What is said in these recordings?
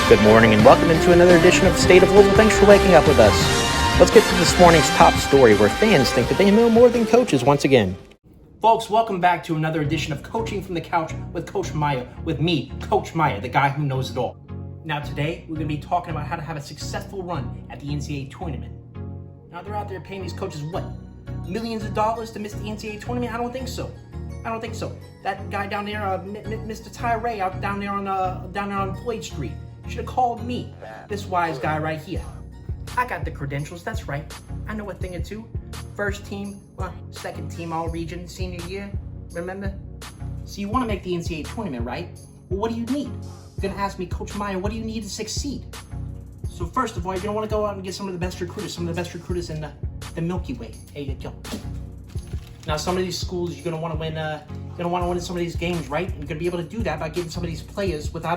Good morning and welcome into another edition of the State of Louisville. Thanks for waking up with us. Let's get to this morning's top story where fans think that they know more than coaches once again. Folks, welcome back to another edition of Coaching from the Couch with Coach Maya, with me, Coach Maya, the guy who knows it all. Now today, we're going to be talking about how to have a successful run at the NCAA tournament. Now they're out there paying these coaches, what, millions of dollars to miss the NCAA tournament? I don't think so. That guy down there, Mr. Tyree, out down there on Floyd Street, should have called me, this wise guy right here. I got the credentials, that's right. I know a thing or two. First team, second team all region, senior year, remember? So you want to make the NCAA tournament, right? Well, what do you need? You're going to ask me, Coach Meyer, what do you need to succeed? So first of all, you're going to want to go out and get some of the best recruiters in the Milky Way. Hey, you go. Now, some of these schools, you're going to want to win some of these games, right? And you're going to be able to do that by getting some of these players with, I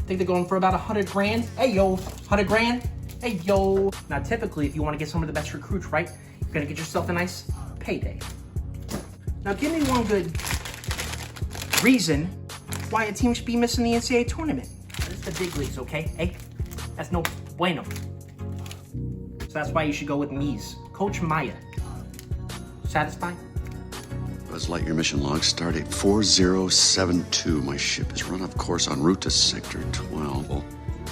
think they're going for about $100,000. Hey, yo, $100,000. Hey, yo. Now, typically, if you want to get some of the best recruits, right, you're going to get yourself a nice payday. Now, give me one good reason why a team should be missing the NCAA tournament. This is the big leagues, okay? Hey, that's no bueno. So that's why you should go with me's, Coach Maya. Satisfied? Buzz Lightyear mission log start at 4072. My ship is run off course en route to Sector 12.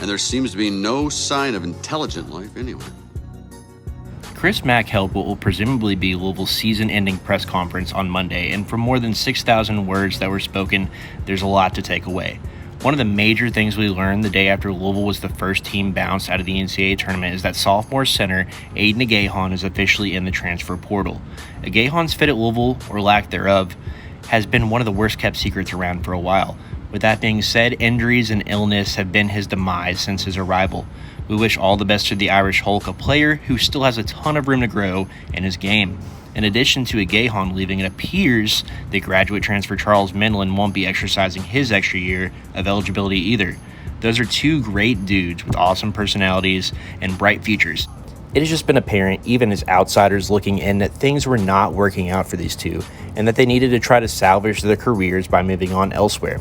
And there seems to be no sign of intelligent life anywhere. Chris Mack held what will presumably be Louisville's season-ending press conference on Monday, and from more than 6,000 words that were spoken, there's a lot to take away. One of the major things we learned the day after Louisville was the first team bounced out of the NCAA tournament is that sophomore center Aiden Agahan is officially in the transfer portal. Agahan's fit at Louisville, or lack thereof, has been one of the worst-kept secrets around for a while. With that being said, injuries and illness have been his demise since his arrival. We wish all the best to the Irish Hulk, a player who still has a ton of room to grow in his game. In addition to Agahan leaving, it appears that graduate transfer Charles Menlin won't be exercising his extra year of eligibility either. Those are two great dudes with awesome personalities and bright futures. It has just been apparent, even as outsiders looking in, that things were not working out for these two, and that they needed to try to salvage their careers by moving on elsewhere.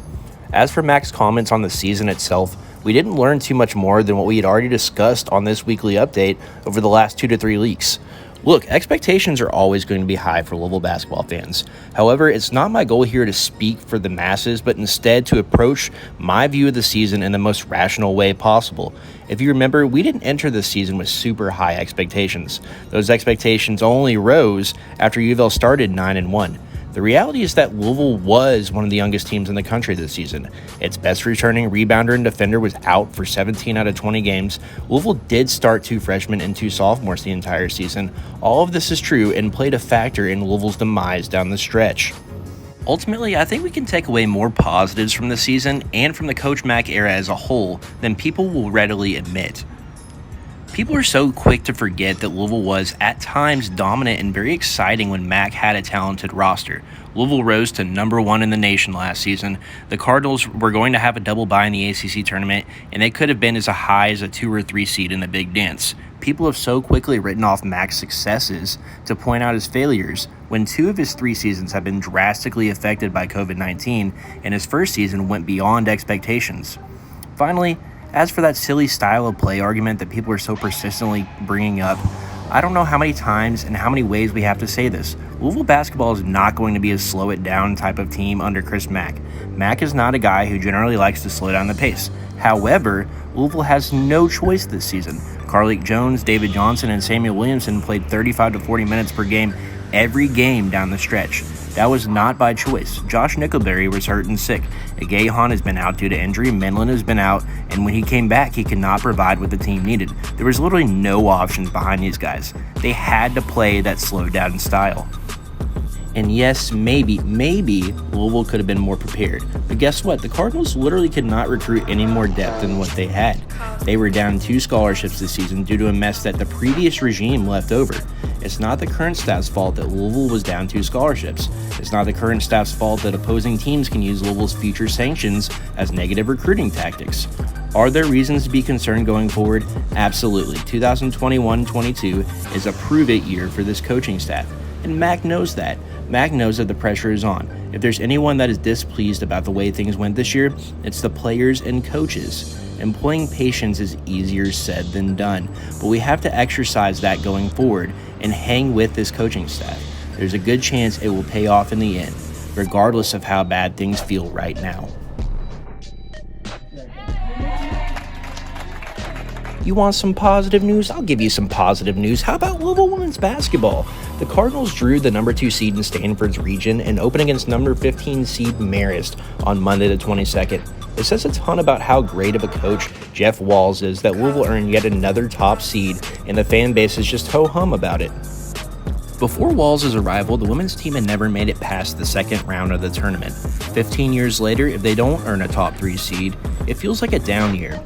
As for Mac's comments on the season itself, we didn't learn too much more than what we had already discussed on this weekly update over the last 2 to 3 weeks. Look, expectations are always going to be high for Louisville basketball fans. However, it's not my goal here to speak for the masses, but instead to approach my view of the season in the most rational way possible. If you remember, we didn't enter the season with super high expectations. Those expectations only rose after UofL started 9-1. The reality is that Louisville was one of the youngest teams in the country this season. Its best returning rebounder and defender was out for 17 out of 20 games. Louisville did start 2 freshmen and 2 sophomores the entire season. All of this is true and played a factor in Louisville's demise down the stretch. Ultimately, I think we can take away more positives from the season and from the Coach Mack era as a whole than people will readily admit. People are so quick to forget that Louisville was, at times, dominant and very exciting when Mack had a talented roster. Louisville rose to number 1 in the nation last season. The Cardinals were going to have a double bye in the ACC tournament, and they could have been as high as a 2 or 3 seed in the Big Dance. People have so quickly written off Mack's successes to point out his failures, when 2 of his 3 seasons have been drastically affected by COVID-19, and his first season went beyond expectations. Finally, as for that silly style of play argument that people are so persistently bringing up, I don't know how many times and how many ways we have to say this. Louisville basketball is not going to be a slow it down type of team under Chris Mack. Mack is not a guy who generally likes to slow down the pace. However, Louisville has no choice this season. Carlik Jones, David Johnson, and Samuel Williamson played 35 to 40 minutes per game every game down the stretch. That was not by choice. Josh Nickelberry was hurt and sick. Agahan has been out due to injury. Menlin has been out, and when he came back, he could not provide what the team needed. There was literally no options behind these guys. They had to play that slowed down style. And yes, maybe Louisville could have been more prepared. But guess what? The Cardinals literally could not recruit any more depth than what they had. They were down 2 scholarships this season due to a mess that the previous regime left over. It's not the current staff's fault that Louisville was down 2 scholarships. It's not the current staff's fault that opposing teams can use Louisville's future sanctions as negative recruiting tactics. Are there reasons to be concerned going forward? Absolutely. 2021-22 is a prove-it year for this coaching staff. And Mac knows that. Mac knows that the pressure is on. If there's anyone that is displeased about the way things went this year, it's the players and coaches. Employing patience is easier said than done, but we have to exercise that going forward and hang with this coaching staff. There's a good chance it will pay off in the end, regardless of how bad things feel right now. You want some positive news? I'll give you some positive news. How about Louisville women's basketball? The Cardinals drew the number 2 seed in Stanford's region and opened against number 15 seed Marist on Monday the 22nd. It says a ton about how great of a coach Jeff Walz is that Louisville earned yet another top seed, and the fan base is just ho-hum about it. Before Walz' arrival, the women's team had never made it past the second round of the tournament. 15 years later, if they don't earn a top 3 seed, it feels like a down year.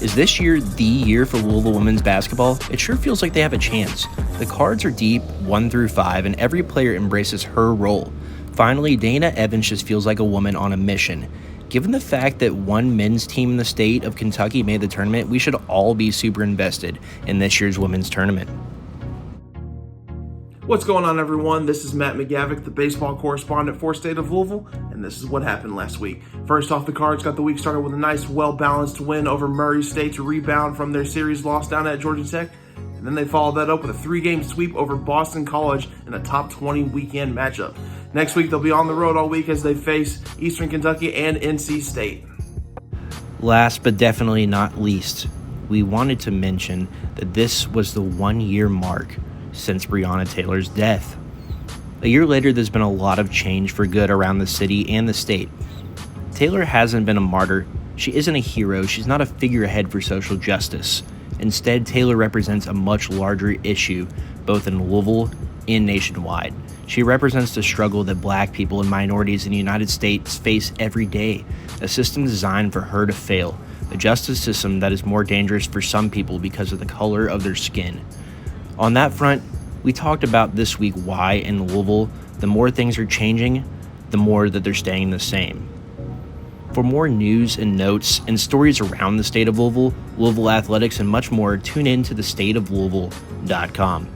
Is this year the year for Louisville women's basketball? It sure feels like they have a chance. The cards are deep, 1 through 5, and every player embraces her role. Finally, Dana Evans just feels like a woman on a mission. Given the fact that one men's team in the state of Kentucky made the tournament, we should all be super invested in this year's women's tournament. What's going on, everyone? This is Matt McGavick, the baseball correspondent for State of Louisville, and this is what happened last week. First off, the Cards got the week started with a nice, well-balanced win over Murray State to rebound from their series loss down at Georgia Tech, and then they followed that up with a 3-game sweep over Boston College in a top 20 weekend matchup. Next week, they'll be on the road all week as they face Eastern Kentucky and NC State. Last but definitely not least, we wanted to mention that this was the 1-year mark since Breonna Taylor's death. A year later, there's been a lot of change for good around the city and the state. Taylor hasn't been a martyr. She isn't a hero. She's not a figurehead for social justice. Instead, Taylor represents a much larger issue, both in Louisville and nationwide. She represents the struggle that Black people and minorities in the United States face every day, a system designed for her to fail, a justice system that is more dangerous for some people because of the color of their skin. On that front, we talked about this week why in Louisville, the more things are changing, the more that they're staying the same. For more news and notes and stories around the state of Louisville, Louisville athletics, and much more, tune in to thestateoflouisville.com.